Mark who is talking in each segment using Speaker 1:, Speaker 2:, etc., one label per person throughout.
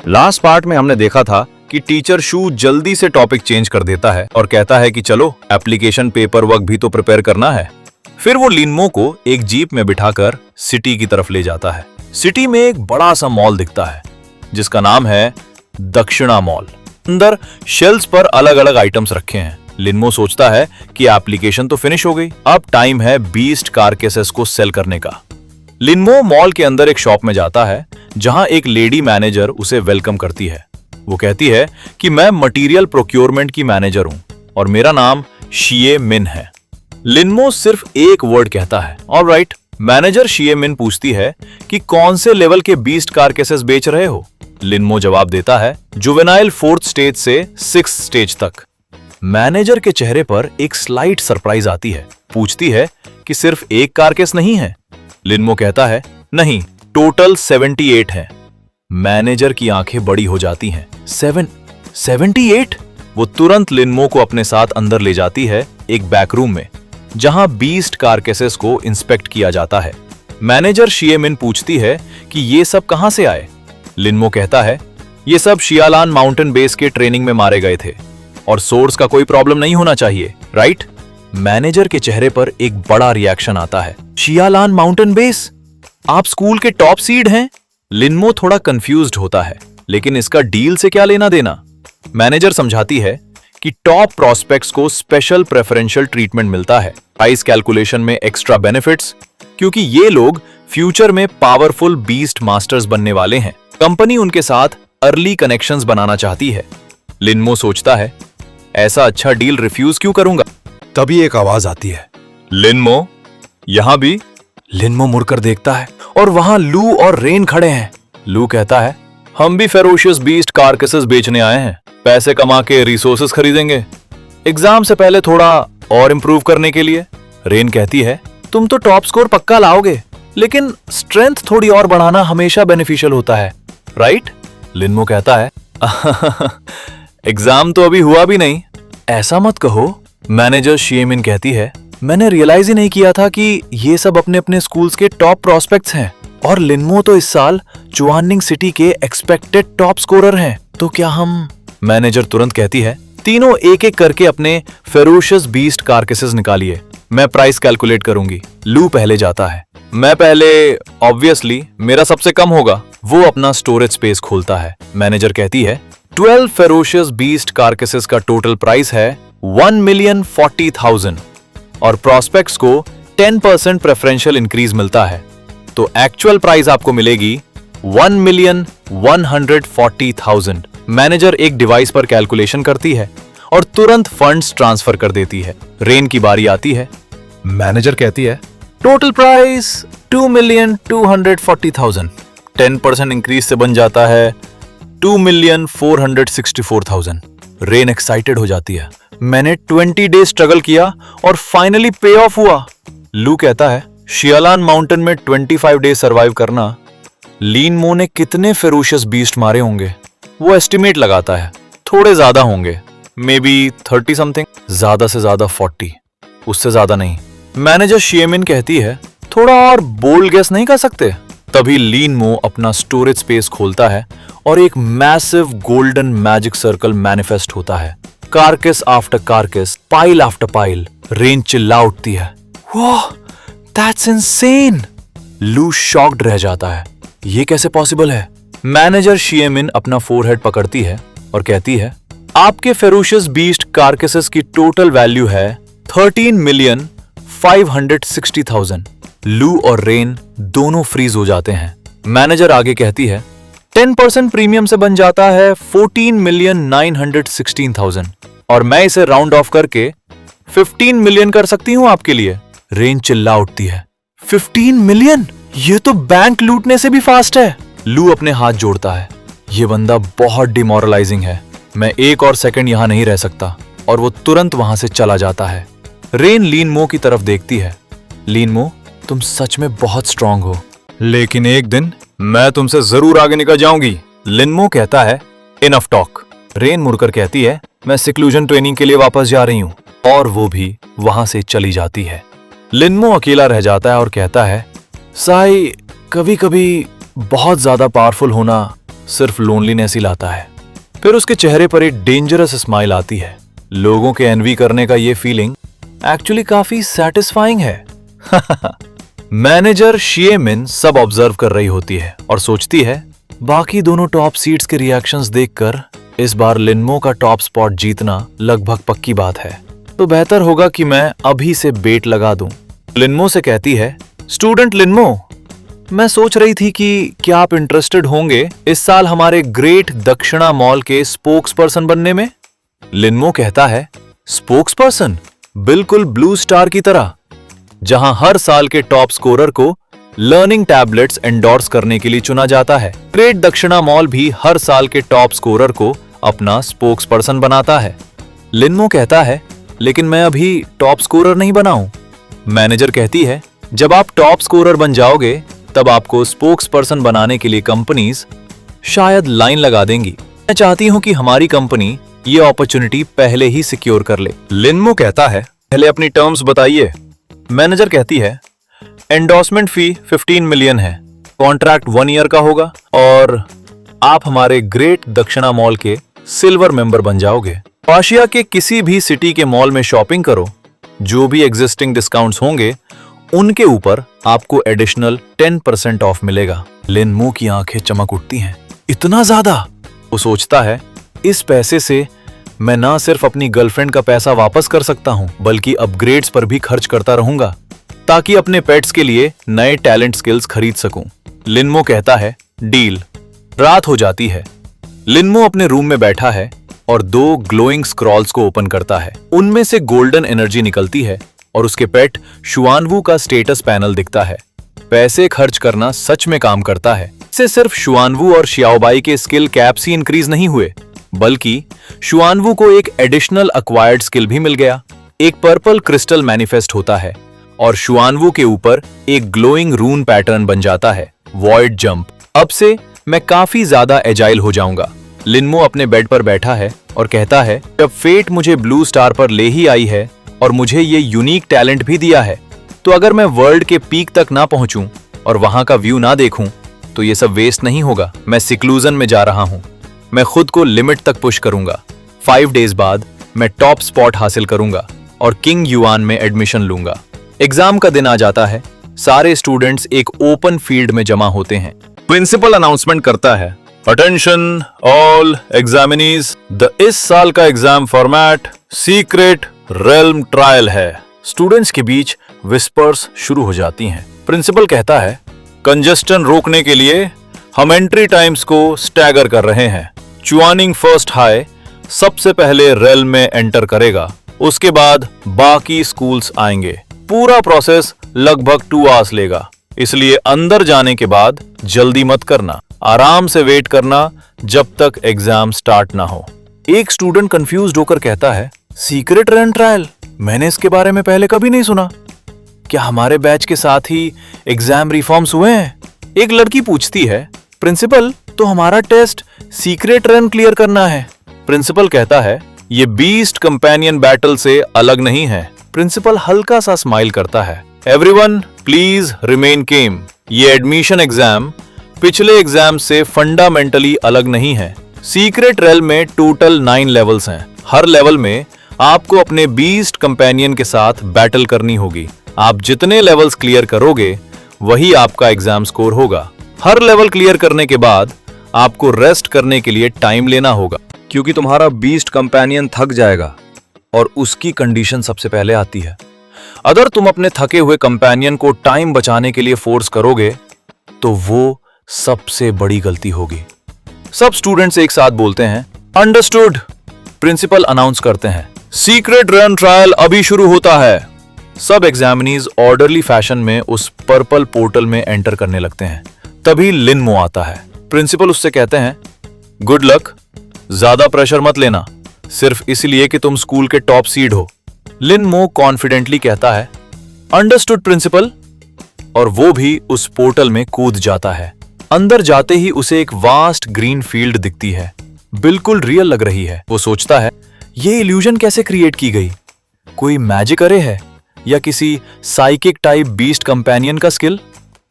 Speaker 1: Last part में हमने देखा था कि टीचर शू जल्दी से टॉपिक चेंज कर देता है और कहता है कि चलो एप्लीकेशन पेपर वर्क भी तो प्रिपेयर करना है। फिर वो लिनमो को एक जीप में बिठाकर सिटी की तरफ ले जाता है। सिटी में एक बड़ा सा मॉल दिखता है जिसका नाम है दक्षिणा मॉल। अंदर शेल्व्स पर अलग अलग आइटम्स रखे हैं। लिनमो सोचता है कि एप्लीकेशन तो फिनिश हो गई, अब टाइम है बीस्ट कारकेसेस को सेल करने का। लिनमो मॉल के अंदर एक शॉप में जाता है जहां एक लेडी मैनेजर उसे वेलकम करती है। वो कहती है कि मैं मटेरियल प्रोक्योरमेंट की मैनेजर हूं और मेरा नाम शिए मिन है। लिनमो सिर्फ एक वर्ड कहता है, ऑलराइट। मैनेजर शिए मिन पूछती है कि कौन से लेवल के बीस्ट कारकेसेस बेच रहे हो। लिनमो जवाब देता है जुवेनाइल 4th स्टेज से 6th स्टेज तक। मैनेजर के चेहरे पर एक स्लाइट सरप्राइज आती है। पूछती है कि सिर्फ एक कारकेस नहीं है। लिनमो कहता है नहीं, टोटल 78 है। मैनेजर की आंखें बड़ी हो जाती हैं। 78? वो तुरंत लिनमो को अपने साथ अंदर ले जाती है एक बैक रूम में जहां बीस्ट कारकेसेस को इंस्पेक्ट किया जाता है। मैनेजर शिए मिन पूछती है कि ये सब कहां से आए। लिनमो कहता है ये सब शियालान माउंटेन बेस के ट्रेनिंग में मारे गए थे और सोर्स का कोई प्रॉब्लम नहीं होना चाहिए, राइट? मैनेजर के चेहरे पर एक बड़ा रिएक्शन आता है। शियालान माउंटेन बेस? आप स्कूल के टॉप सीड हैं? लिनमो थोड़ा कंफ्यूज्ड होता है, लेकिन इसका डील से क्या लेना देना? मैनेजर समझाती है कि टॉप प्रोस्पेक्ट्स को स्पेशल प्रेफरेंशियल ट्रीटमेंट मिलता है, प्राइस कैलकुलेशन में एक्स्ट्रा बेनिफिट्स, क्योंकि ये लोग फ्यूचर में पावरफुल बीस्ट मास्टर्स बनने वाले हैं। कंपनी उनके साथ अर्ली कनेक्शंस बनाना चाहती है। लिनमो सोचता है ऐसा अच्छा डील रिफ्यूज क्यों करूंगा।
Speaker 2: तभी एक आवाज आती है,
Speaker 1: लिनमो, यहां भी?
Speaker 2: लिनमो मुड़कर देखता है और वहां लू और रेन खड़े हैं।
Speaker 1: लू कहता है हम भी फेरोशियस बीस्ट कारकेसेस बेचने आए हैं, पैसे कमा के रिसोर्सेस खरीदेंगे, एग्जाम से पहले थोड़ा और इंप्रूव करने के लिए। रेन कहती है तुम तो टॉप स्कोर पक्का लाओगे, लेकिन स्ट्रेंथ थोड़ी और बढ़ाना हमेशा बेनिफिशियल होता है, राइट?
Speaker 2: लिनमो कहता है
Speaker 1: एग्जाम तो अभी हुआ भी नहीं।
Speaker 2: ऐसा मत कहो। मैनेजर शिए मिन कहती है मैंने रियलाइज ही नहीं किया था कि ये सब अपने अपने स्कूल्स के टॉप प्रोस्पेक्ट्स हैं और लिनमो तो इस साल चुआनिंग सिटी के एक्सपेक्टेड टॉप स्कोरर हैं, तो क्या हम?
Speaker 1: मैनेजर तुरंत कहती है तीनों एक एक करके अपने फेरोशियस बीस्ट कारकेसेस निकालिए, मैं प्राइस कैलकुलेट करूंगी। लू पहले जाता है। मैं पहले, ऑब्वियसली मेरा सबसे कम होगा। वो अपना स्टोरेज स्पेस खोलता है। मैनेजर कहती है 12 फेरोशियस बीस्ट कारकेसेस का टोटल प्राइस है 1,40,000 और प्रोस्पेक्ट्स को 10% प्रेफरेंशियल इंक्रीज मिलता है, तो एक्चुअल प्राइस आपको मिलेगी 1,140,000। मैनेजर एक डिवाइस पर कैलकुलेशन करती है और तुरंत फंड्स ट्रांसफर कर देती है। रेन की बारी आती है।
Speaker 2: मैनेजर कहती है
Speaker 1: टोटल प्राइस 2,240,000, 10% इंक्रीज से बन जाता है 2,464,000। रेन एक्साइटेड हो जाती है, मैंने 20 डेज स्ट्रगल किया और फाइनली पे ऑफ हुआ। लू कहता है शियालान माउंटेन में 25 डेज सर्वाइव करना, लिनमो ने कितने फेरोशियस बीस्ट मारे होंगे? वो एस्टिमेट लगाता है थोड़े ज्यादा होंगे, मे बी 30 समथिंग, ज्यादा से ज्यादा 40, उससे ज्यादा नहीं। मैनेजर शिए मिन कहती है थोड़ा और बोल्ड गेस नहीं कर सकते? तभी लिनमो अपना स्टोरेज स्पेस खोलता है और एक massive golden magic circle manifest होता है। Carcass after carcass, pile after pile. Ren चिल्ला उठती है, वाह, दैट्स इनसेन। लू शॉक्ड रह जाता है, ये कैसे पॉसिबल है? मैनेजर शिए मिन अपना फोरहेड पकड़ती है और कहती है आपके फेरोशियस बीस्ट कारकेसेस की टोटल वैल्यू है 13,560,000। लू और रेन दोनों फ्रीज हो जाते हैं। मैनेजर आगे कहती है 10% प्रीमियम से बन जाता है 14,916,000 और मैं इसे राउंड ऑफ करके 15 मिलियन कर सकती हूं आपके लिए। रेन चिल्ला उठती है 15 मिलियन? ये तो बैंक लूटने से भी फास्ट है। लू अपने हाथ जोड़ता है, ये बंदा बहुत डिमोरलाइजिंग है, मैं एक और सेकंड यहां नहीं रह सकता, और वो तुरंत वहां से चला जाता है। रेन लिनमो की तरफ देखती है, लिनमो तुम सच में बहुत स्ट्रांग हो, लेकिन एक दिन मैं तुमसे जरूर आगे निकल जाऊंगी। लिनमो कहता है इनफ टॉक। रेन मुड़कर कहती है मैं सिक्लूजन ट्रेनिंग के लिए वापस जा रही हूं, और वो भी वहां से चली जाती है। लिनमो अकेला रह जाता है और कहता है साई, कभी कभी बहुत ज्यादा पावरफुल होना
Speaker 2: सिर्फ लोनलीनेस ही लाता है। फिर उसके चेहरे पर एक डेंजरस स्माइल आती है। लोगों के एनवी करने का ये फीलिंग एक्चुअली काफी सैटिस्फाइंग है। मैनेजर शिएमिन सब ऑब्जर्व कर रही होती है और सोचती है बाकी दोनों टॉप सीट्स के रिएक्शंस देखकर इस बार लिनमो का टॉप स्पॉट जीतना लगभग पक्की बात है, तो बेहतर होगा कि मैं अभी से बेट लगा दूं। लिनमो से कहती है, स्टूडेंट लिनमो, मैं सोच रही थी कि क्या आप इंटरेस्टेड होंगे इस साल हमारे ग्रेट दक्षिणा मॉल के स्पोक्स पर्सन बनने में। लिनमो कहता है, स्पोक्स पर्सन? बिल्कुल ब्लू स्टार की तरह, जहां हर साल के टॉप स्कोरर को लर्निंग टैबलेट्स एंडोर्स करने के लिए चुना जाता है। ग्रेट दक्षिणा मॉल भी हर साल के टॉप स्कोरर को अपना स्पोक्स पर्सन बनाता है। लिनमो कहता है, लेकिन मैं अभी टॉप स्कोरर नहीं बना हूं। मैनेजर कहती है, जब आप टॉप स्कोरर बन जाओगे तब आपको स्पोक्स पर्सन बनाने के लिए कंपनीज शायद लाइन लगा देंगी। मैं चाहती हूं कि हमारी कंपनी ये अपॉर्चुनिटी पहले ही सिक्योर कर ले। लिनमो कहता है, पहले अपनी टर्म्स बताइए। मैनेजर कहती है, एंडोर्समेंट फी 15 मिलियन है, कॉन्ट्रैक्ट 1 ईयर का होगा और आप हमारे ग्रेट दक्षिणा मॉल के सिल्वर मेंबर बन जाओगे। आशिया के किसी भी सिटी के मॉल में शॉपिंग करो, जो भी एग्जिस्टिंग डिस्काउंट्स होंगे उनके ऊपर आपको एडिशनल 10% ऑफ मिलेगा। लिनमो की आंखें चमक उठती हैं। इतना ज्यादा? वो सोचता है, इस पैसे से मैं ना सिर्फ अपनी गर्लफ्रेंड का पैसा वापस कर सकता हूं, बल्कि अपग्रेड्स पर भी खर्च करता रहूंगा ताकि अपने पेट्स के लिए नए टैलेंट स्किल्स खरीद सकूं। लिनमो कहता है, डील। रात हो जाती है। लिनमो अपने रूम में बैठा है और 2 ग्लोइंग स्क्रॉल्स को ओपन करता है। उनमें से गोल्डन एनर्जी निकलती है और उसके पेट शुआनवू का स्टेटस पैनल दिखता है। पैसे खर्च करना सच में काम करता है। इससे सिर्फ शुआनवू और शियाओबाई के स्किल कैप्स ही इंक्रीज नहीं हुए, बल्कि शुआनवू को एक एडिशनल अक्वायर्ड स्किल भी मिल गया। एक पर्पल क्रिस्टल मैनिफेस्ट होता है और शुआनवू के ऊपर एक ग्लोइंग रून पैटर्न बन जाता है, वॉइड जंप। अब से मैं काफी ज्यादा एजाइल हो जाऊंगा। लिनमो अपने बेड पर बैठा है और कहता है, जब फेट मुझे ब्लू स्टार पर ले ही आई है और मुझे ये यूनिक टैलेंट भी दिया है, तो अगर मैं वर्ल्ड के पीक तक ना पहुंचूं और वहां का व्यू ना देखूं तो ये सब वेस्ट नहीं होगा। मैं सिक्लूजन में जा रहा हूं। मैं खुद को लिमिट तक पुश करूंगा। 5 डेज बाद मैं टॉप स्पॉट हासिल करूंगा और किंग युआन में एडमिशन लूंगा। एग्जाम का दिन आ जाता है। सारे स्टूडेंट्स एक ओपन फील्ड में जमा होते हैं। प्रिंसिपल अनाउंसमेंट करता है, अटेंशन ऑल एग्जामिनीज, इस साल का exam format secret realm trial है। स्टूडेंट्स के बीच विस्पर्स शुरू हो जाती हैं। प्रिंसिपल कहता है, कंजस्टन रोकने के लिए हम एंट्री टाइम्स को स्टैगर कर रहे हैं। चुआनिंग फर्स्ट हाई सबसे पहले रेल में एंटर करेगा, उसके बाद बाकी स्कूल्स आएंगे। पूरा प्रोसेस लगभग 2 आवर्स लेगा, इसलिए अंदर जाने के बाद जल्दी मत करना, आराम से वेट करना जब तक एग्जाम स्टार्ट ना हो। एक स्टूडेंट कंफ्यूज्ड होकर कहता है, सीक्रेट रन ट्रायल? मैंने इसके बारे में पहले कभी नहीं सुना। क्या हमारे बैच के साथ ही एग्जाम रिफॉर्म्स हुए हैं? एक लड़की पूछती है, प्रिंसिपल तो हमारा टेस्ट सीक्रेट रन क्लियर करना है। प्रिंसिपल कहता है, ये बीस्ट कंपेनियन बैटल से अलग नहीं है। प्रिंसिपल हल्का सा स्माइल करता है। एवरीवन प्लीज रिमेन केम। ये एडमिशन एग्जाम पिछले एग्जाम से फंडामेंटली अलग नहीं है। सीक्रेट रेल में टोटल 9 लेवल्स हैं। हर लेवल में आपको अपने बीस्ट कंपेनियन के साथ बैटल करनी होगी। आप जितने लेवल्स क्लियर करोगे वही आपका एग्जाम स्कोर होगा। हर लेवल क्लियर करने के बाद आपको रेस्ट करने के लिए टाइम लेना होगा, क्योंकि तुम्हारा बीस्ट कंपेनियन थक जाएगा और उसकी कंडीशन सबसे पहले आती है। अगर तुम अपने थके हुए कंपेनियन को टाइम बचाने के लिए फोर्स करोगे तो वो सबसे बड़ी गलती होगी। सब स्टूडेंट्स एक साथ बोलते हैं, अंडरस्टूड। प्रिंसिपल अनाउंस करते हैं, सीक्रेट रन ट्रायल अभी शुरू होता है। सब एग्जामिनीज ऑर्डरली फैशन में उस पर्पल पोर्टल में एंटर करने लगते हैं। तभी लिनमो आता है। प्रिंसिपल उससे कहते हैं, गुड लक, ज्यादा प्रेशर मत लेना, सिर्फ इसलिए कि तुम स्कूल के टॉप सीड हो। लिनमो कॉन्फिडेंटली कहता है, अंडरस्टूड प्रिंसिपल, और वो भी उस पोर्टल में कूद जाता है। अंदर जाते ही उसे एक वास्ट ग्रीन फील्ड दिखती है, बिल्कुल रियल लग रही है। वो सोचता है, ये इल्यूजन कैसे क्रिएट की गई? कोई मैजिक अरे है या किसी साइकिक टाइप बीस्ट कंपेनियन का स्किल?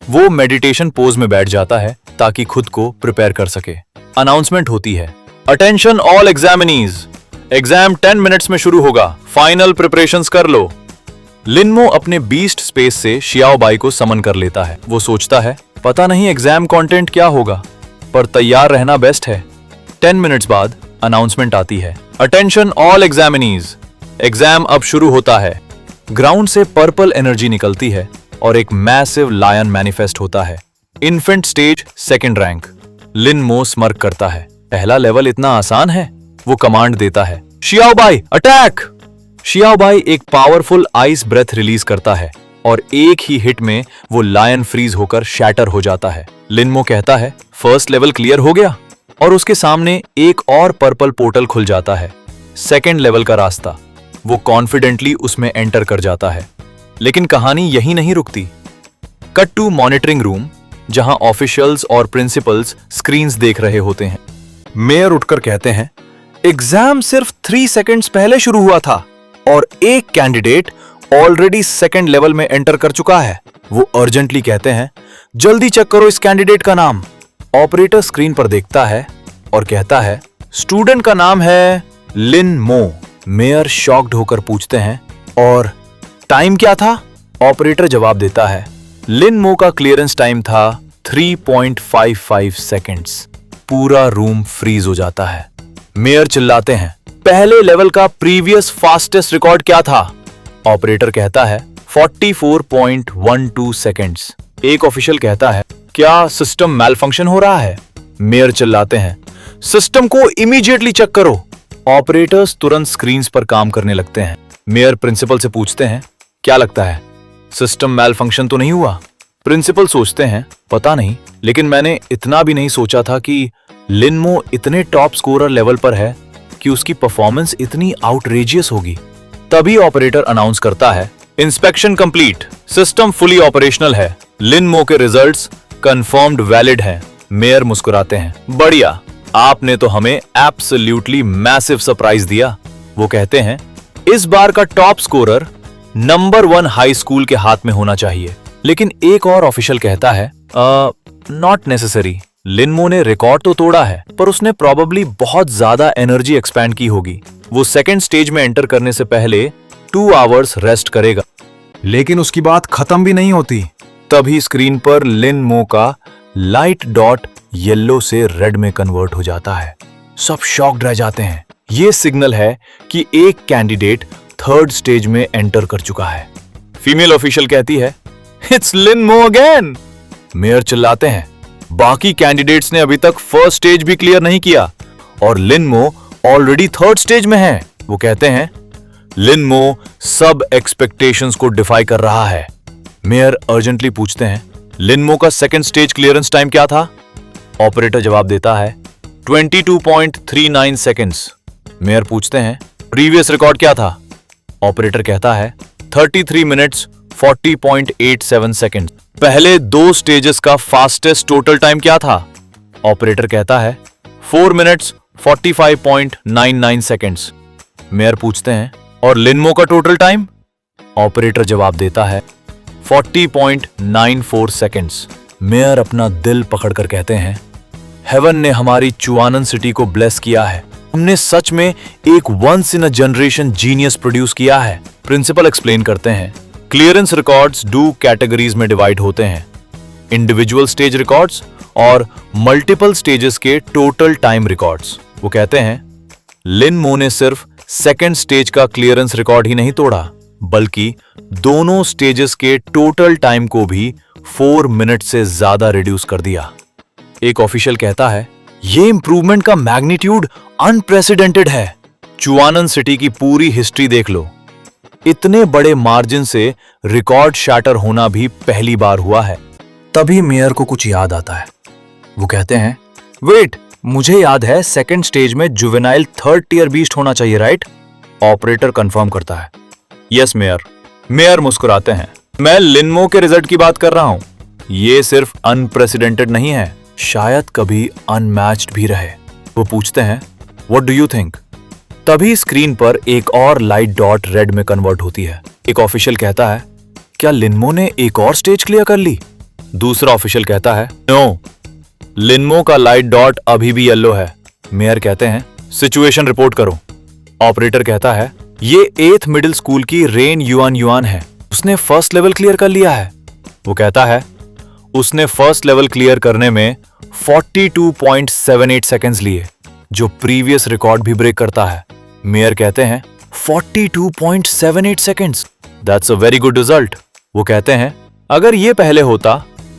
Speaker 2: वो मेडिटेशन पोज में बैठ जाता है ताकि खुद को प्रिपेयर कर सके। अनाउंसमेंट होती है, attention all examinees, exam 10 minutes में शुरू होगा, फाइनल प्रिपरेशंस कर लो। लिनमो अपने बीस्ट स्पेस से शियाओबाई को समन कर लेता है। वो सोचता है पता नहीं एग्जाम कंटेंट क्या होगा, पर तैयार रहना बेस्ट है। 10 मिनट्स बाद अनाउंसमेंट आती है, अटेंशन ऑल एग्जामिनीज, एग्जाम अब शुरू होता है। ग्राउंड से पर्पल एनर्जी निकलती है और एक मैसिव लायन मैनिफेस्ट होता है। Infant stage 2nd rank. Linmo smirk करता है, पहला लेवल इतना आसान है। वो कमांड देता है, शियाओबाई अटैक। शियाओबाई एक पावरफुल आइस ब्रेथ रिलीज करता है और एक ही हिट में वो लायन फ्रीज होकर शैटर हो जाता है। लिनमो कहता है फर्स्ट लेवल क्लियर हो गया और उसके सामने एक और पर्पल पोर्टल खुल जाता है, 2nd लेवल का रास्ता। वो कॉन्फिडेंटली उसमें एंटर कर जाता है। लेकिन कहानी यही नहीं रुकती। कट टू मॉनिटरिंग रूम, जहां ऑफिशियल्स और प्रिंसिपल्स स्क्रीन्स देख रहे होते हैं। मेयर उठकर कहते हैं एग्जाम सिर्फ 3 सेकंड्स पहले शुरू हुआ था और एक कैंडिडेट ऑलरेडी 2nd लेवल में एंटर कर चुका है। वो अर्जेंटली कहते हैं जल्दी चेक करो इस कैंडिडेट का नाम। ऑपरेटर स्क्रीन पर देखता है और कहता है स्टूडेंट का नाम है लिनमो। मेयर शॉक्ड होकर पूछते हैं और टाइम क्या था? ऑपरेटर जवाब देता है लिनमो का क्लियरेंस टाइम था 3.55 सेकंड्स। पूरा रूम फ्रीज हो जाता है। मेयर चिल्लाते हैं पहले लेवल का प्रीवियस फास्टेस्ट रिकॉर्ड क्या था? ऑपरेटर कहता है 44.12 सेकंड्स। एक ऑफिशियल कहता है क्या सिस्टम मैलफंक्शन हो रहा है? मेयर चिल्लाते हैं सिस्टम को इमीडिएटली चेक करो। ऑपरेटर्स तुरंत स्क्रीन्स पर काम करने लगते हैं। मेयर प्रिंसिपल से पूछते हैं क्या लगता है सिस्टम मैलफंक्शन तो नहीं हुआ? प्रिंसिपल सोचते हैं पता नहीं, लेकिन मैंने इतना भी नहीं सोचा था कि लिनमो इतने टॉप स्कोरर लेवल पर है कि उसकी परफॉर्मेंस इतनी आउटरेजियस होगी। तभी ऑपरेटर अनाउंस करता है inspection complete, system fully operational है, लिनमो के रिजल्ट्स कंफर्म्ड वैलिड हैं। मेयर मुस्कुराते हैं बढ़िया, आपने तो हमें एब्सोल्युटली मैसिव सरप्राइज दिया। वो कहते हैं इस बार का top scorer number 1 high school के हाथ में होना चाहिए। लेकिन एक और ऑफिशियल कहता है नॉट नेसेसरी, लिनमो ने रिकॉर्ड तो तोड़ा है पर उसने प्रोबेबली बहुत ज्यादा एनर्जी एक्सपैंड की होगी। वो 2nd स्टेज में एंटर करने से पहले 2 आवर्स रेस्ट करेगा। लेकिन उसकी बात खत्म भी नहीं होती। तभी स्क्रीन पर लिनमो का लाइट डॉट येलो से रेड में कन्वर्ट हो जाता है। सब शॉक्ड रह जाते हैं। ये सिग्नल है कि एक कैंडिडेट 3rd स्टेज में एंटर कर चुका है। फीमेल ऑफिशियल कहती है इट्स लिनमो अगेन। मेयर चिल्लाते हैं बाकी कैंडिडेट्स ने अभी तक 1st स्टेज भी क्लियर नहीं किया और लिनमो ऑलरेडी 3rd स्टेज में है। वो कहते हैं लिनमो सब एक्सपेक्टेशंस को डिफाई कर रहा है। मेयर अर्जेंटली पूछते हैं लिनमो का 2nd स्टेज क्लियरेंस टाइम क्या था? ऑपरेटर जवाब देता है 22.39 सेकंड्स। मेयर पूछते हैं प्रीवियस रिकॉर्ड क्या था? ऑपरेटर कहता है 33 मिनट्स 40.87 सेकंड। पहले 2 स्टेजेस का फास्टेस्ट टोटल टाइम क्या था? ऑपरेटर कहता है 4 मिनट्स 45.99 सेकंड्स। मेयर पूछते हैं और लिनमो का टोटल टाइम? ऑपरेटर जवाब देता है 40.94 सेकंड्स। मेयर अपना दिल पकड़कर कहते हैं हेवन ने हमारी चुआनन सिटी को ब्लेस किया है। हमने सच में एक once in a generation genius produce किया है। प्रिंसिपल एक्सप्लेन करते हैं क्लियरेंस रिकॉर्ड्स 2 कैटेगरीज में डिवाइड होते हैं, इंडिविजुअल स्टेज रिकॉर्ड्स और मल्टीपल स्टेजेस के टोटल टाइम रिकॉर्ड्स। वो कहते हैं लिनमो ने सिर्फ 2nd स्टेज का क्लियरेंस रिकॉर्ड ही नहीं तोड़ा, बल्कि दोनों स्टेजेस के टोटल टाइम को भी 4 मिनट से ज्यादा रिड्यूस कर दिया। एक ऑफिशियल कहता है ये इंप्रूवमेंट का मैग्नीट्यूड अनप्रेसिडेंटेड है। चुआनन सिटी की पूरी हिस्ट्री देख लो, इतने बड़े मार्जिन से रिकॉर्ड शैटर होना भी पहली बार हुआ है। तभी मेयर को कुछ याद आता है। वो कहते हैं वेट, मुझे याद है 2nd स्टेज में जुवेनाइल 3rd टियर बीस्ट होना चाहिए, राइट? ऑपरेटर कंफर्म करता है यस मेयर। मेयर मुस्कुराते हैं मैं लिनमो के रिजल्ट की बात कर रहा हूं। ये सिर्फ अनप्रेसिडेंटेड नहीं है, शायद कभी अनमैच्ड भी रहे। वो पूछते हैं व्हाट डू यू थिंक? तभी स्क्रीन पर एक और लाइट डॉट रेड में कन्वर्ट होती है। एक ऑफिशियल कहता है क्या लिनमो ने एक और स्टेज क्लियर कर ली? दूसरा ऑफिशियल कहता है नो, लिनमो का लाइट डॉट अभी भी येलो है। मेयर कहते हैं सिचुएशन रिपोर्ट करो। ऑपरेटर कहता है ये 8th मिडिल स्कूल की रेन युआन युआन है, उसने फर्स्ट लेवल क्लियर कर लिया है। वो कहता है उसने फर्स्ट लेवल क्लियर करने में 42.78 सेकेंड्स लिए, जो प्रीवियस रिकॉर्ड भी ब्रेक करता है। मेयर कहते हैं 42.78 seconds, that's a very good result. वो कहते हैं अगर ये पहले होता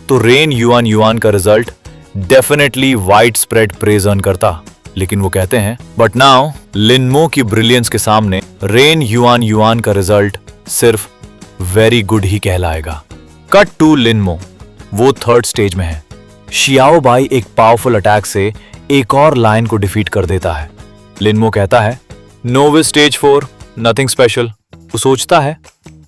Speaker 2: तो रेन युआन युआन का result definitely wide spread praise earn करता। लेकिन वो कहते हैं बट नाउ लिनमो की ब्रिलियंस के सामने रेन युआन युआन का रिजल्ट सिर्फ वेरी गुड ही कहलाएगा। कट टू लिनमो, वो 3rd स्टेज में है। शियाओ बाई एक पावरफुल अटैक से एक और लायन को डिफीट कर देता है। लिनमो कहता है नोविस स्टेज 4, नथिंग स्पेशल। वो सोचता है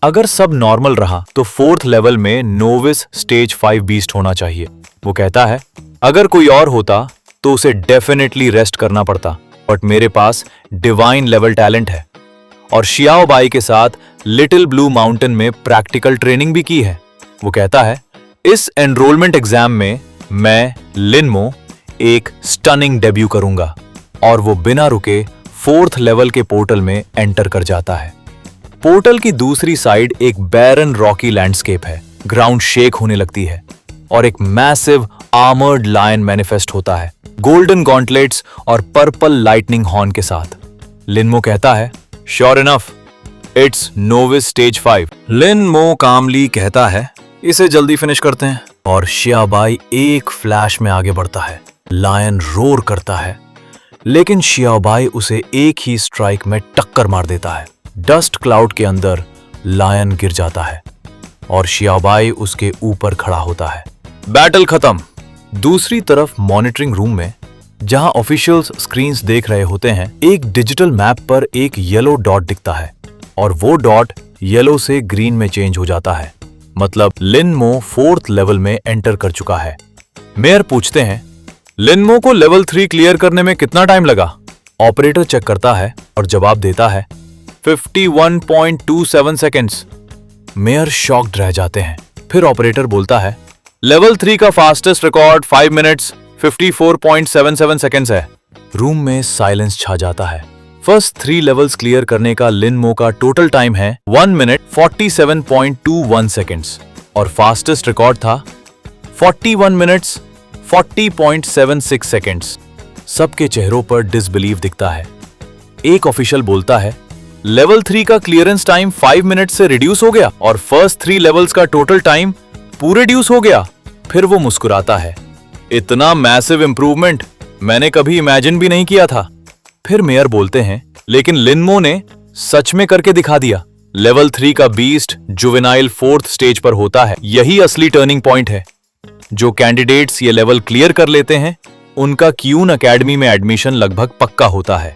Speaker 2: अगर सब नॉर्मल रहा तो 4th लेवल में नोविस स्टेज 5 बीस्ट होना चाहिए। वो कहता है अगर कोई और होता तो उसे डेफिनेटली रेस्ट करना पड़ता, बट मेरे पास डिवाइन लेवल टैलेंट है। और शियाओ बाई के साथ लिटिल ब्लू माउंटेन में प्रैक्टिकल ट्रेनिंग भी की है। वो कहता है इस एनरोलमेंट एग्जाम में मैं लिनमो एक स्टनिंग डेब्यू करूंगा। और वो बिना रुके 4th लेवल के पोर्टल में एंटर कर जाता है। पोर्टल की दूसरी साइड एक बैरन रॉकी लैंडस्केप है। ग्राउंड शेक होने लगती है और एक मैसिव आर्मर्ड लायन मैनिफेस्ट होता है, गोल्डन गॉन्टलेट्स और पर्पल लाइटनिंग हॉर्न के साथ। लिनमो कहता है sure enough, it's novice stage 5। लिनमो कामली कहता है इसे जल्दी फिनिश करते हैं। और शियाबाई एक फ्लैश में आगे बढ़ता है। लायन रोर करता है, लेकिन शियाबाई उसे एक ही स्ट्राइक में टक्कर मार देता है। डस्ट क्लाउड के अंदर लायन गिर जाता है और शियाबाई उसके ऊपर खड़ा होता है। बैटल खत्म। दूसरी तरफ मॉनिटरिंग रूम में, जहां ऑफिशियल्स स्क्रीन्स देख रहे होते हैं, एक डिजिटल मैप पर एक येलो डॉट दिखता है और वो डॉट येलो से ग्रीन में चेंज हो जाता है। मतलब लिनमो 4th लेवल में एंटर कर चुका है। मेयर पूछते हैं लिनमो को लेवल 3 क्लियर करने में कितना टाइम लगा? ऑपरेटर चेक करता है और जवाब देता है 51.27 सेकेंड्स। मेयर शॉक्ड रह जाते हैं। फिर ऑपरेटर बोलता है लेवल 3 का फास्टेस्ट रिकॉर्ड 5 मिनट्स 54.77 सेकेंड्स है। रूम में साइलेंस छा जाता है। फर्स्ट 3 लेवल्स क्लियर करने का लिनमो का टोटल टाइम है 1 मिनट 47.21 सेकेंड्स और फास्टेस्ट रिकॉर्ड था 41 मिनट्स 40.76 सेकेंड्स। सबके चेहरों पर डिसबिलीव दिखता है। एक ऑफिशियल बोलता है लेवल 3 का क्लियरेंस टाइम 5 मिनट से रिड्यूस हो गया और फर्स्ट 3 लेवल्स का टोटल टाइम पूरे रिड्यूस हो गया। फिर वो मुस्कुराता है, इतना मैसिव इंप्रूवमेंट मैंने कभी इमेजिन भी नहीं किया था। फिर मेयर बोलते हैं लेकिन लिनमो ने सच में करके दिखा दिया। लेवल 3 का बीस्ट जुवेनाइल 4th स्टेज पर होता है। यही असली टर्निंग पॉइंट है। जो कैंडिडेट्स ये लेवल क्लियर कर लेते हैं उनका क्यून अकेडमी में एडमिशन लगभग पक्का होता है।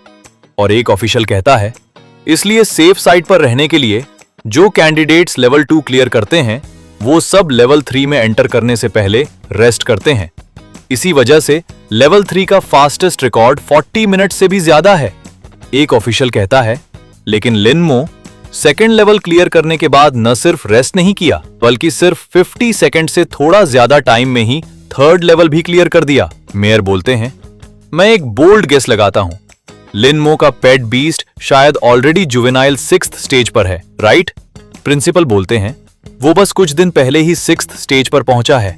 Speaker 2: और एक ऑफिशियल कहता है इसलिए सेफ साइड पर रहने के लिए जो कैंडिडेट्स लेवल 2 क्लियर करते हैं वो सब लेवल 3 में एंटर करने से पहले रेस्ट करते हैं। इसी वजह से लेवल 3 का फास्टेस्ट रिकॉर्ड 40 मिनट से भी ज्यादा है। एक ऑफिशियल कहता है लेकिन लिनमो सेकेंड लेवल क्लियर करने के बाद न सिर्फ रेस्ट नहीं किया बल्कि सिर्फ 50 सेकेंड से थोड़ा ज्यादा टाइम में ही 3rd लेवल भी क्लियर कर दिया। मेयर बोलते हैं मैं एक बोल्ड गेस लगाता हूं, लिनमो का पेट बीस्ट शायद ऑलरेडी जुवेनाइल 6th स्टेज पर है, राइट? प्रिंसिपल बोलते हैं वो बस कुछ दिन पहले ही 6th स्टेज पर पहुंचा है।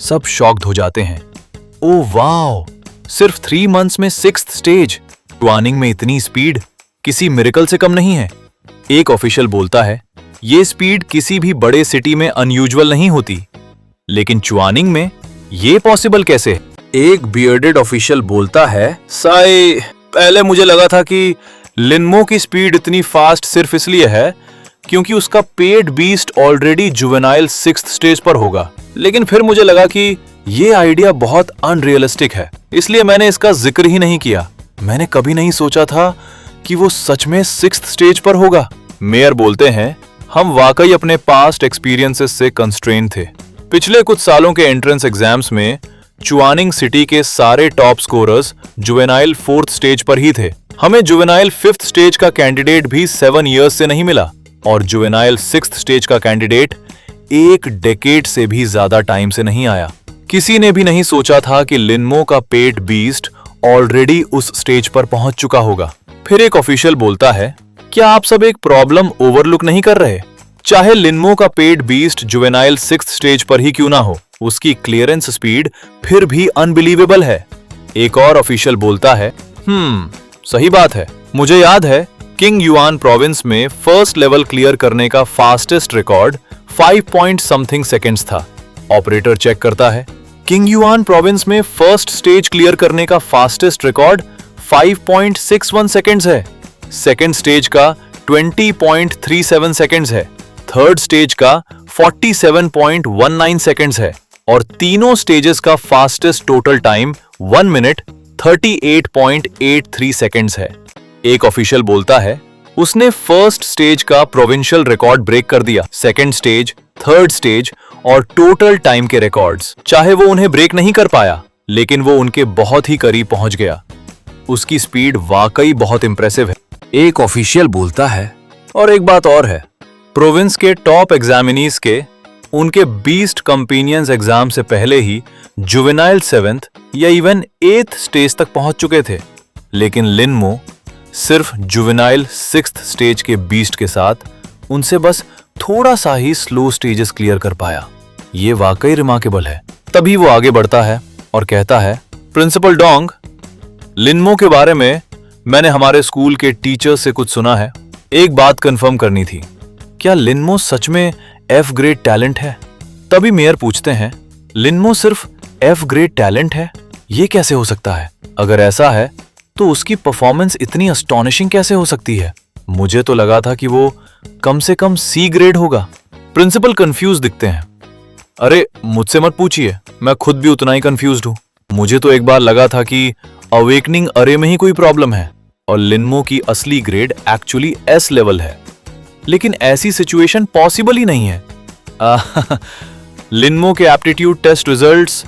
Speaker 2: सब शॉक्ड हो जाते हैं। ओह वाओ, सिर्फ 3 मंथ्स में 6th स्टेज। ट्वानिंग में इतनी स्पीड किसी मिरेकल से कम नहीं है। एक ऑफिशियल बोलता है ये स्पीड किसी भी बड़े सिटी में अनयूजुअल नहीं होती, लेकिन च्वानिंग में ये पॉसिबल कैसे? एक बियर्डेड ऑफिशियल बोलता है साई, पहले मुझे लगा था कि लिनमो की स्पीड इतनी फास्ट सिर्फ इसलिए है क्योंकि उसका paid beast already juvenile 6th stage पर होगा, लेकिन फिर मुझे लगा कि ये आइडिया बहुत अनरियलिस्टिक है, इसलिए मैंने इसका जिक्र ही नहीं किया। मैंने कभी नहीं सोचा था कि वो सच में 6th स्टेज पर होगा। मेयर बोलते हैं हम वाकई अपने पास्ट एक्सपीरियंसेस से कंस्ट्रेन थे। पिछले कुछ सालों के एंट्रेंस एग्जाम्स में चुआनिंग सिटी के सारे top scorers juvenile 4th stage पर ही थे। हमें जुवेनाइल 5th स्टेज का कैंडिडेट भी 7 इयर्स से नहीं मिला और जुवेनाइल 6th स्टेज का कैंडिडेट 1 डेकेड से भी ज्यादा टाइम से नहीं आया। किसी ने भी नहीं सोचा था कि लिनमो का पेट बीस्ट ऑलरेडी उस स्टेज पर पहुंच चुका होगा। फिर एक ऑफिशियल बोलता है, क्या आप सब एक प्रॉब्लम ओवरलुक नहीं कर रहे? चाहे लिनमो का पेट बीस्ट जुवेनाइल 6th स्टेज पर ही क्यों ना हो, उसकी क्लियरेंस स्पीड फिर भी अनबिलीवेबल है। एक और ऑफिशियल बोलता है, सही बात है। मुझे याद है किंग युआन प्रोविंस में फर्स्ट लेवल क्लियर करने का fastest record 5 point something seconds था। ऑपरेटर चेक करता है, किंग युआन प्रोविंस में फर्स्ट स्टेज क्लियर करने का फास्टेस्ट रिकॉर्ड 5.61 सेकेंड्स है। सेकेंड स्टेज का 20.37 सेकेंड्स है। थर्ड स्टेज का 47.19 सेकेंड्स है और तीनों स्टेजेस का fastest total time 1 minute 38.83 seconds है। एक ऑफिशियल बोलता है, उसने फर्स्ट स्टेज का प्रोविंशियल रिकॉर्ड ब्रेक कर दिया। सेकेंड स्टेज, थर्ड स्टेज और टोटल टाइम के रिकॉर्ड्स, चाहे वो उन्हें ब्रेक नहीं कर पाया, लेकिन वो उनके बहुत ही करीब पहुंच गया। उसकी स्पीड वाकई बहुत इंप्रेसिव है। एक ऑफिशियल बोलता है, और एक बात और है, प्रोविंस के टॉप एग्जामिनीज के उनके बीस्ट कंपेनियंस एग्जाम से पहले ही जुवेनाइल 7th या इवन 8th स्टेज तक पहुंच चुके थे, लेकिन लिनमो सिर्फ जुवेनाइल 6th स्टेज के बीस्ट के साथ उनसे बस थोड़ा सा ही स्लो स्टेजेस क्लियर कर पाया। ये वाकई रिमार्केबल है। तभी वो आगे बढ़ता है और कहता है, प्रिंसिपल डोंग, लिनमो के बारे में मैंने हमारे स्कूल के टीचर से कुछ सुना है। एक बात कंफर्म करनी थी, क्या लिनमो सच में F ग्रेड टैलेंट है? तभी मेयर पूछते हैं, लिनमो सिर्फ F ग्रेड टैलेंट है? ये कैसे हो सकता है? अगर ऐसा है तो उसकी परफॉर्मेंस इतनी अस्टॉनिशिंग कैसे हो सकती है? मुझे तो लगा था कि वो कम से कम C ग्रेड होगा। प्रिंसिपल कंफ्यूज दिखते हैं। अरे मुझसे मत पूछिए, मैं खुद भी उतना ही कंफ्यूज्ड हूं। मुझे तो एक बार लगा था कि अवेकनिंग अरे में ही कोई प्रॉब्लम है और लिनमो की असली ग्रेड एक्चुअली S लेवल है, लेकिन ऐसी सिचुएशन पॉसिबल ही नहीं है। लिनमो के एप्टीट्यूड टेस्ट रिजल्ट्स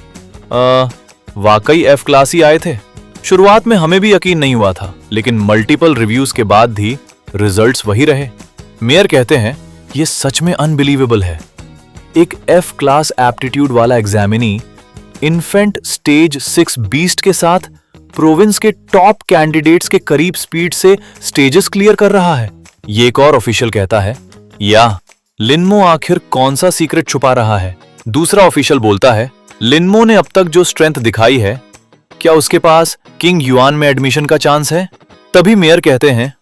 Speaker 2: वाकई F क्लास ही आए थे। शुरुआत में हमें भी यकीन नहीं हुआ था, लेकिन मल्टीपल रिव्यूज के बाद भी रिजल्ट्स वही रहे। मेयर कहते हैं, ये सच में अनबिलीवेबल है। एक F क्लास एप्टीट्यूड वाला एग्जामिनी इन्फेंट स्टेज 6 बीस्ट के साथ प्रोविंस के टॉप कैंडिडेट्स के करीब स्पीड से स्टेजेस क्लियर कर रहा है। ये एक और ऑफिशियल कहता है, या लिनमो आखिर कौन सा सीक्रेट छुपा रहा है? दूसरा ऑफिशियल बोलता है, लिनमो ने अब तक जो स्ट्रेंथ दिखाई है, क्या उसके पास किंग युआन में एडमिशन का चांस है? तभी मेयर कहते हैं,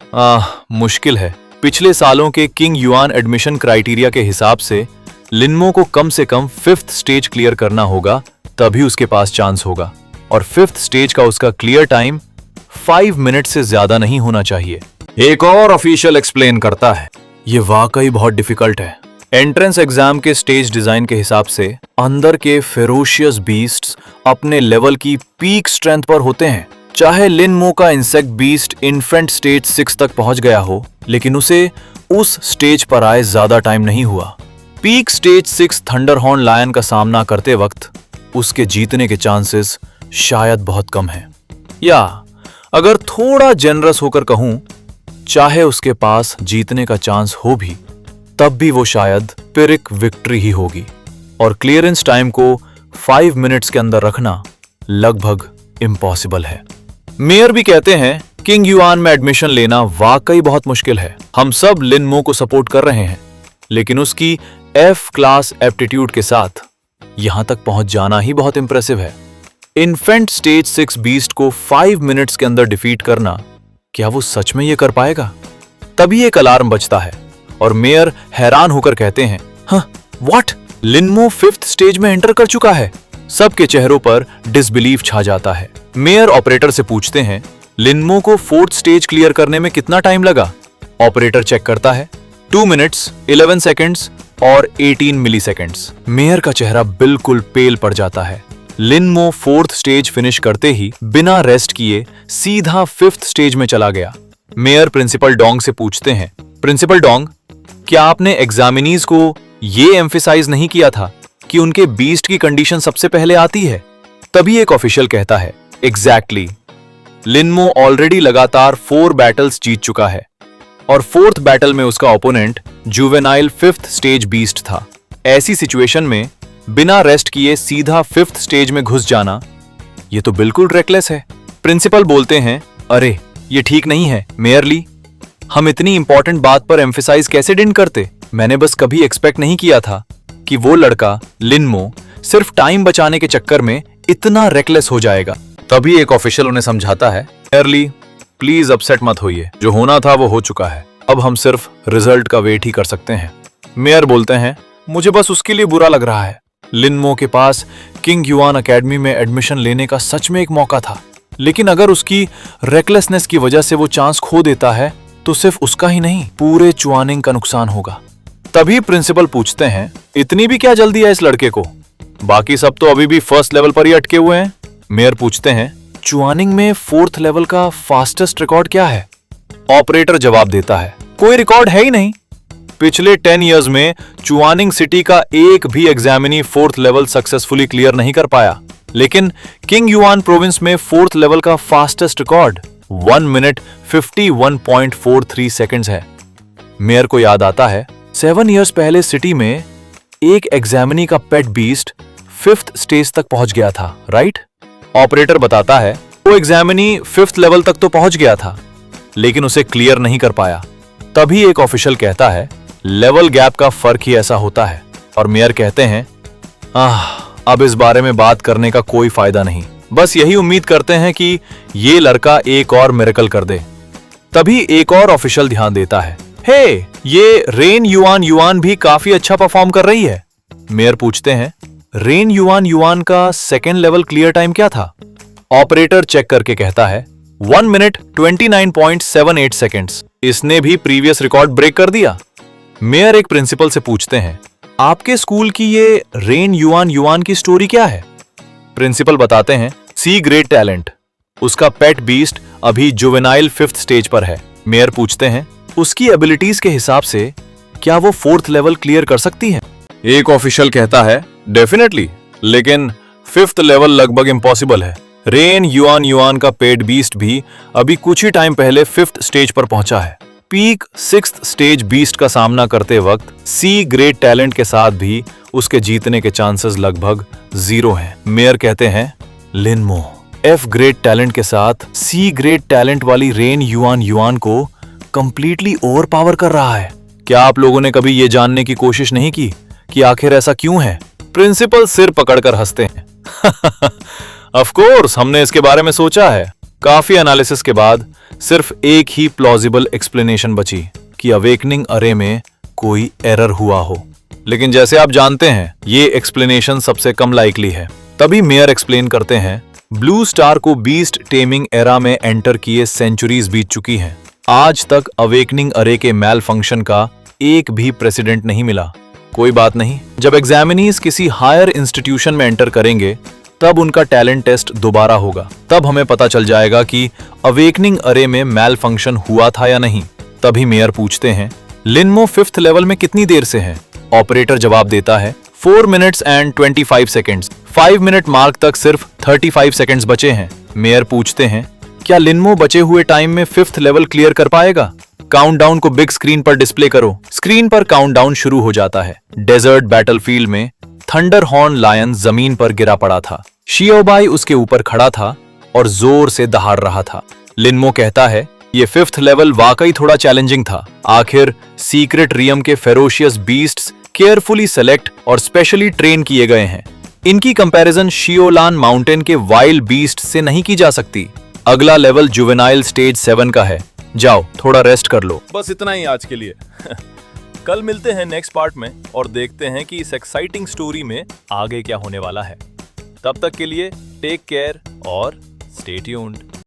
Speaker 2: मुश्किल है। पिछले सालों के किंग युआन एडमिशन क्राइटेरिया के हिसाब से लिनमो को कम से कम 5th स्टेज क्लियर करना होगा, तभी उसके पास चांस होगा। और 5th स्टेज का उसका क्लियर टाइम 5 मिनट से ज्यादा नहीं होना चाहिए। एक और ऑफिशियल एक्सप्लेन करता है, ये वाकई बहुत डिफिकल्ट है। एंट्रेंस एग्जाम के स्टेज डिजाइन के हिसाब से अंदर के फेरोशियस बीस्ट्स अपने लेवल की पीक स्ट्रेंथ पर होते हैं। चाहे लिनमो का इंसेक्ट बीस्ट इन्फेंट स्टेज 6 तक पहुंच गया हो, लेकिन उसे उस स्टेज पर आए ज्यादा टाइम नहीं हुआ। पीक स्टेज 6 थंडरहॉर्न लायन का सामना करते वक्त उसके जीतने के चांसेस शायद बहुत कम हैं। या अगर थोड़ा जेनरस होकर कहूं, चाहे उसके पास जीतने का चांस हो भी, तब भी वो शायद पिरिक विक्ट्री ही होगी। और क्लियरेंस टाइम को 5 मिनट्स के अंदर रखना लगभग इम्पॉसिबल है। मेयर भी कहते हैं, किंग युआन में एडमिशन लेना वाकई बहुत मुश्किल है। हम सब लिनमो को सपोर्ट कर रहे हैं, लेकिन उसकी F क्लास एप्टीट्यूड के साथ यहां तक पहुंच जाना ही बहुत इंप्रेसिव है। इन्फेंट स्टेज 6 बीस्ट को 5 मिनट्स के अंदर डिफीट करना, क्या वो सच में ये कर पाएगा? तभी एक अलार्म बजता है और मेयर हैरान होकर कहते हैं, व्हाट? लिनमो 5th स्टेज में एंटर कर चुका है। सबके चेहरों पर डिसबिलीफ छा जाता है। मेयर ऑपरेटर से पूछते हैं, लिनमो को 4th स्टेज क्लियर करने में कितना टाइम लगा? ऑपरेटर चेक करता है, 2 मिनट्स 11 सेकेंड्स और 18 मिली सेकेंड्स। मेयर का चेहरा बिल्कुल पेल पड़ जाता है। लिनमो 4th स्टेज फिनिश करते ही बिना रेस्ट किए सीधा 5th स्टेज में चला गया। मेयर प्रिंसिपल डोंग से पूछते हैं, प्रिंसिपल डोंग, क्या आपने एग्जामिनीज को ये एम्फेसाइज नहीं किया था कि उनके बीस्ट की कंडीशन सबसे पहले आती है? तभी एक ऑफिशियल कहता है, एग्जैक्टली, लिनमो ऑलरेडी लगातार 4 बैटल्स जीत चुका है और 4th बैटल में उसका opponent juvenile 5th stage beast था। ऐसी सिचुएशन में बिना रेस्ट किए सीधा 5th स्टेज में घुस जाना, ये तो बिल्कुल रेकलेस है। प्रिंसिपल बोलते हैं, अरे ये ठीक नहीं है मेयर ली, हम इतनी इंपॉर्टेंट बात पर एम्फेसाइज कैसे डिडंट करते। मैंने बस कभी एक्सपेक्ट नहीं किया था कि वो लड़का लिनमो सिर्फ टाइम बचाने के चक्कर में इतना रेकलेस हो जाएगा। तभी एक ऑफिशियल उन्हें समझाता है, मेयर ली प्लीज अपसेट मत होइए, जो होना था वो हो चुका है, अब हम सिर्फ रिजल्ट का वेट ही कर सकते हैं। मेयर बोलते हैं, मुझे बस उसके लिए बुरा लग रहा है। लिनमो के पास किंग युआन एकेडमी में एडमिशन लेने का सच में एक मौका था, लेकिन अगर उसकी रेकलेसनेस की वजह से वो चांस खो देता है तो सिर्फ उसका ही नहीं, पूरे चुआनिंग का नुकसान होगा। तभी प्रिंसिपल पूछते हैं, इतनी भी क्या जल्दी है इस लड़के को, बाकी सब तो अभी भी फर्स्ट लेवल पर ही अटके हुए हैं। मेयर पूछते हैं, चुआनिंग में 4th लेवल का फास्टेस्ट रिकॉर्ड क्या है? ऑपरेटर जवाब देता है, कोई रिकॉर्ड है ही नहीं। पिछले 10 इयर्स में चुआनिंग सिटी का एक भी examinee 4th level successfully clear नहीं कर पाया, लेकिन किंग युआन प्रोविंस में 4th लेवल का फास्टेस्ट रिकॉर्ड 1 मिनट 51.43 सेकंड्स है। मेयर को याद आता है, 7 इयर्स पहले सिटी में एक एग्जामिनी का पेट बीस्ट 5th स्टेज तक पहुंच गया था, राइट? ऑपरेटर बताता है, वो एग्जामिनी 5th लेवल तक तो पहुंच गया था, लेकिन उसे क्लियर नहीं कर पाया। तभी एक ऑफिशियल कहता है, लेवल गैप का फर्क ही ऐसा होता है। और मेयर कहते हैं, अब इस बारे में बात करने का कोई फायदा नहीं, बस यही उम्मीद करते हैं कि ये लड़का एक और मिरेकल कर दे। तभी एक और ऑफिशियल ध्यान देता है, हे ये रेन युआन भी काफी अच्छा परफॉर्म कर रही है। मेयर पूछते हैं, रेन युआन का 2nd लेवल क्लियर टाइम क्या था? ऑपरेटर चेक करके कहता है, 1 मिनट 29.78 सेकेंड्स। इसने भी प्रीवियस रिकॉर्ड ब्रेक कर दिया। मेयर एक प्रिंसिपल से पूछते हैं, आपके स्कूल की ये रेन युआन की स्टोरी क्या है? प्रिंसिपल बताते हैं, सी ग्रेट टैलेंट, उसका पेट बीस्ट अभी जुवेनाइल 5th स्टेज पर है। मेयर पूछते हैं, उसकी एबिलिटीज के हिसाब से क्या वो 4th लेवल क्लियर कर सकती है? एक ऑफिशियल कहता है, डेफिनेटली, लेकिन 5th लेवल लगभग इम्पॉसिबल है। रेन युआन का पेट बीस्ट भी अभी कुछ ही टाइम पहले 5th स्टेज पर पहुंचा है। पीक 6th स्टेज बीस्ट का सामना करते वक्त सी ग्रेट टैलेंट के साथ भी उसके जीतने के चांसेस लगभग 0 हैं। मेयर कहते हैं, लिनमो एफ ग्रेट टैलेंट के साथ सी ग्रेट टैलेंट वाली रेन युआन को कंप्लीटली ओवर पावर कर रहा है। क्या आप लोगों ने कभी ये जानने की कोशिश नहीं की कि आखिर ऐसा क्यों है? प्रिंसिपल सिर पकड़कर हंसते हैं। ऑफ कोर्स, हमने इसके बारे में सोचा है। काफी एनालिसिस के बाद सिर्फ एक ही प्लॉजिबल एक्सप्लेनेशन बची कि अवेकनिंग अरे में कोई एरर हुआ हो, लेकिन जैसे आप जानते हैं ये एक्सप्लेनेशन सबसे कम लाइकली है। तभी मेयर एक्सप्लेन करते हैं, ब्लू स्टार को बीस्ट टेमिंग एरा में एंटर किए सेंचुरीज बीत चुकी हैं। आज तक अवेकनिंग अरे के मैल फंक्शन का एक भी प्रेसिडेंट नहीं मिला। कोई बात नहीं, जब एग्जामिनीज किसी हायर इंस्टीट्यूशन में एंटर करेंगे तब उनका टैलेंट टेस्ट दोबारा होगा, तब हमें पता चल जाएगा कि अवेकनिंग अरे में मैल फंक्शन हुआ था या नहीं। तभी मेयर पूछते हैं, लिनमो 5th लेवल में कितनी देर से है? ऑपरेटर जवाब देता है, 4 minutes and 25 seconds. 5 minute mark तक सिर्फ 35 सेकेंड्स बचे हैं। मेयर पूछते हैं, क्या लिनमो बचे हुए टाइम में 5th लेवल क्लियर कर पाएगा? काउंटडाउन को बिग स्क्रीन पर डिस्प्ले करो। स्क्रीन पर काउंटडाउन शुरू हो जाता है। डेजर्ट बैटलफील्ड में थंडर हॉर्न लायन जमीन पर गिरा पड़ा था। शियोबाई उसके ऊपर खड़ा था और जोर से दहाड़ रहा था। लिनमो कहता है, ये 5th लेवल वाकई थोड़ा चैलेंजिंग था। आखिर सीक्रेट रियम के फेरोशियस बीस्ट्स केयरफुली सेलेक्ट और स्पेशली ट्रेन किए गए हैं। इनकी कंपैरिजन शियोलान माउंटेन के वाइल्ड बीस्ट से नहीं की जा सकती। अगला लेवल जुवेनाइल स्टेज 7 का है। जाओ थोड़ा रेस्ट कर लो।
Speaker 3: बस इतना ही आज के लिए। कल मिलते हैं नेक्स्ट पार्ट में और देखते हैं कि इस एक्साइटिंग स्टोरी में आगे क्या होने वाला है। तब तक के लिए टेक केयर और स्टे ट्यून्ड।